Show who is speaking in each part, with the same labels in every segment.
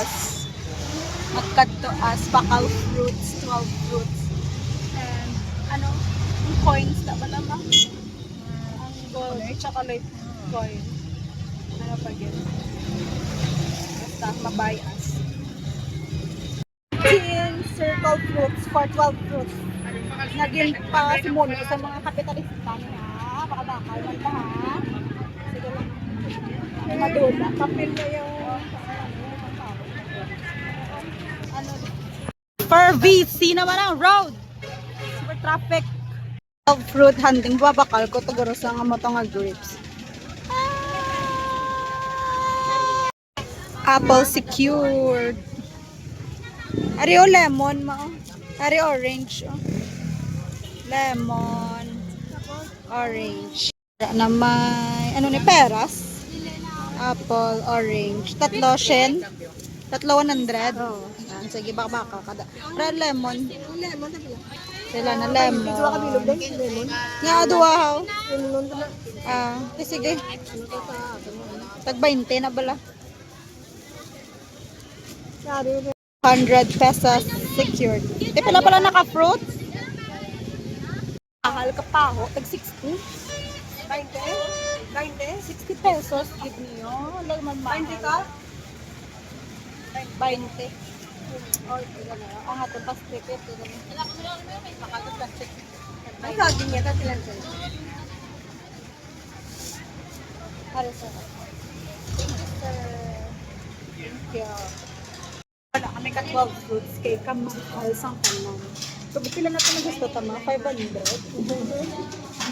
Speaker 1: as magkadto as bakal fruits, 12 fruits. And ano, yung coins na ba naman? Ang gold, chocolate coin. Ano pa yun? Basta mabayas. 15 circle fruits for 12 fruits. Naging pa sumuno sa mga kapitalista na makabakal man ta ha. Sige lang. Madula. Kapil na yung ano. For VC naman ang road. Super traffic. Fruit hunting. Babakal ko. Taguro sa nga mo nga grapes. Apple secured. Ari o lemon mo. Ari orange. Lemon. Orange. Na may ano ni peras. Apple, orange. Tatlo shen. Tatlo 100. Oh. Yan, sige baka kada. Red lemon. Lemon na pala. Sila na lemon. Dito ka bilog din lemon. Nga duwa haw. Sige. Tag 20 na bala. 100 pesos secured. Di pala naka-fruits. Mahal ka pa ho. Tag 60. 60 pesos. Give niyo. Lemon mahal. 20 ka? 20. Ang atong plastic. Makatong plastic. Ang saging niya. Tatilan sila. Para sa thank you. Wala kami ka 12 fruits kay kamahal sang kanan. So, pila na ito na gusto tama? 500?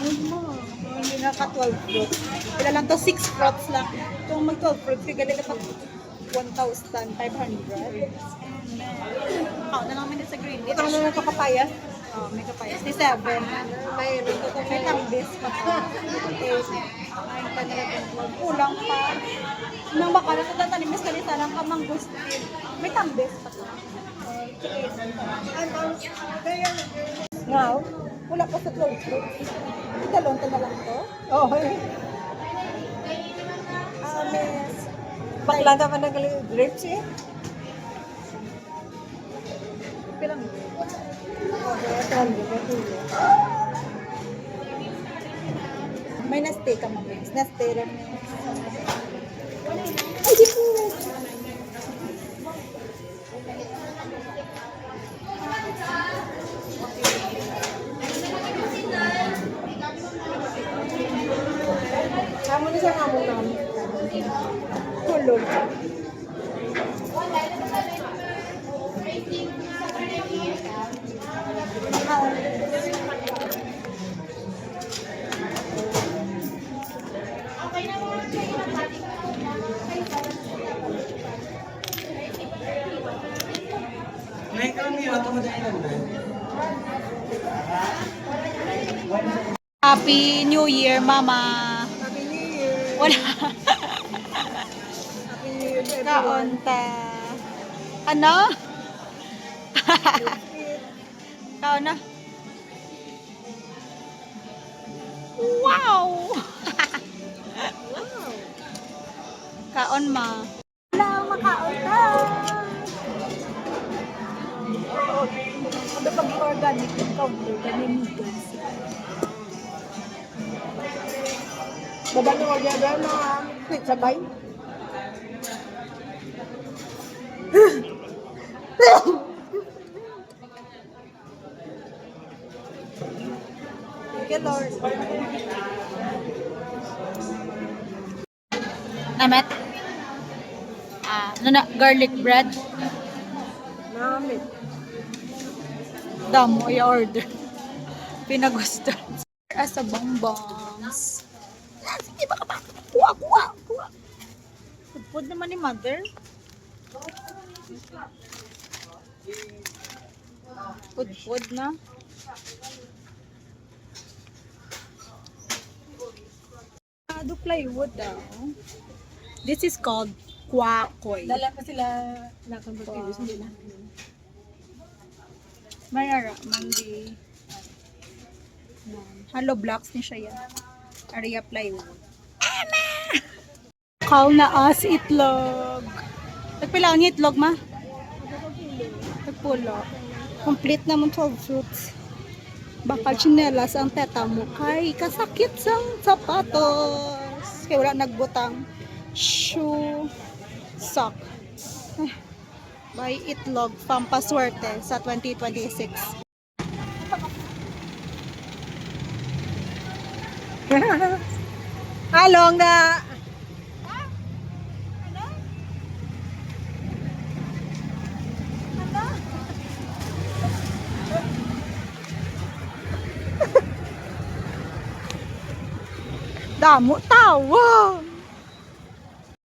Speaker 1: Hindi na ka 12 fruits. Pila lang to 6 fruits lang. Kung mag 12 fruits, pigali na pa 1,500. Na lang minutes sa green. Ito na lang ito kapaya? Oo, may kapaya. 67. May tambis pa. 8. Kulang pa. Nang baka na sa tanimis ka nita lang kamanggustin. May tambis pa to. Now, wala pa sa 12 fruits. Talon na lang to. Okay. Miss. Bakla naman ng grapes eh. Pilang grapes? May na-stay ka mo, Miss. Na-stay rin, Miss. Ay, di po. Kamu na sa kamu namin. Kulog. Happy New Year, Mama. Happy New Year. Wala. Happy New Year to everyone. Kaunta. Ano? Kaon na. Wow! Wow! Kaon ma. Wala makaon ta. Ano pag organic counter kaninigas. Babalo ko dyan na quit sabay. Thank you, Lord. Namet? Ano na? Garlic bread? Namet. Damo, i-order. Pinagusto. As a bongbongs. Sige, baka ba? Kuha. Food naman ni mother. Food na. Do plywood daw. This is called kwakoy. Dala pa sila nakang previous hindi na. Mayara, mandi. Hollow blocks ni siya yan. Area plywood. Call na as itlog. Nagpila ang itlog ma? Nagpulo. Complete naman 12 fruits. Bakal chinelas ang teta mo kay kasakit sang sapatos. Kaya wala nagbutang shoe sock. Buy itlog pampaswerte sa 2026. Along na. Damo tawa.